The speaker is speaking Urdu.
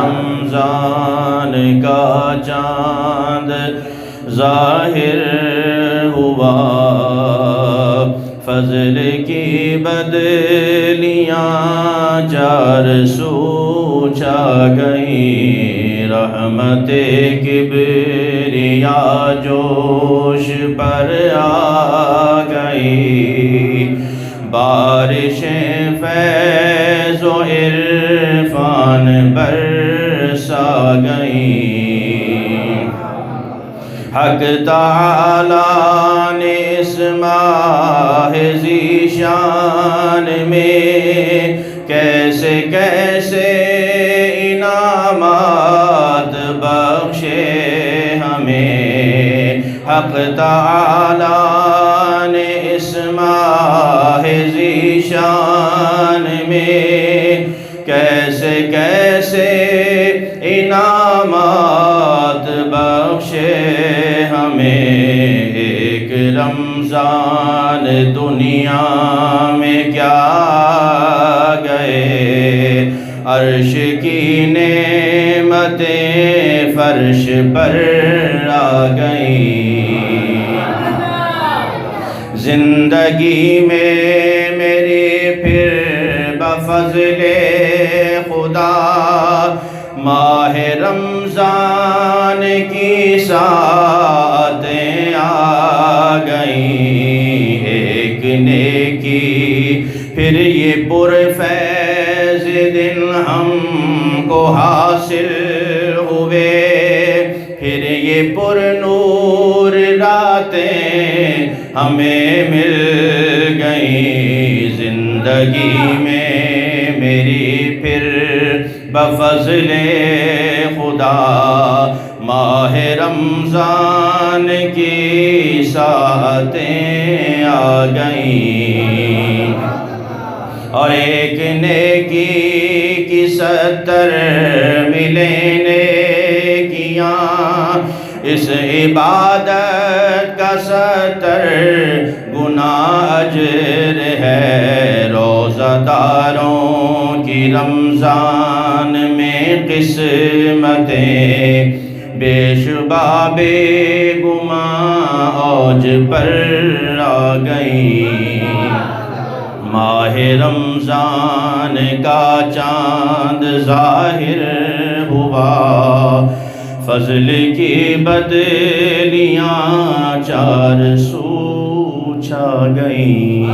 رمضان کا چاند ظاہر ہوا، فضل کی بدلیاں چار سو چھا گئیں، رحمت کبریا جوش پر آ گئی، بارشیں فیض و عرفان برسا گئیں۔ حق تعالیٰ نے اس ماہ ذیشان میں کیسے کیسے انعامات بخشے ہمیں، حق تعالیٰ نے اس ماہ ذیشان میں کیسے کیسے انعامات بخشے ہمیں۔ ایک رمضان دنیا میں کیا گئے، عرش کی نعمتیں فرش پر آ گئیں، زندگی میں میری پھر بفضل خدا ماہ رمضان کی ساعتیں آ گئیں۔ ایک نیکی پھر یہ پرفیض دن ہم کو حاصل ہوئے، پھر یہ پر نور راتیں ہمیں مل گئیں، زندگی میں میری پھر بفضل خدا ماہ رمضان کی ساعتیں آ گئیں، اور ایک نیکی کی 70 ملیں نیکیاں، اس عبادت کا 70 گنا اجر ہے، روزہ داروں کی رمضان میں قسمتیں بے شبہ بے گماں اوج پر آ گئیں، ماہ رمضان کا چاند ظاہر ہوا، فضل کی بدلیاں چار سو چھا گئیں۔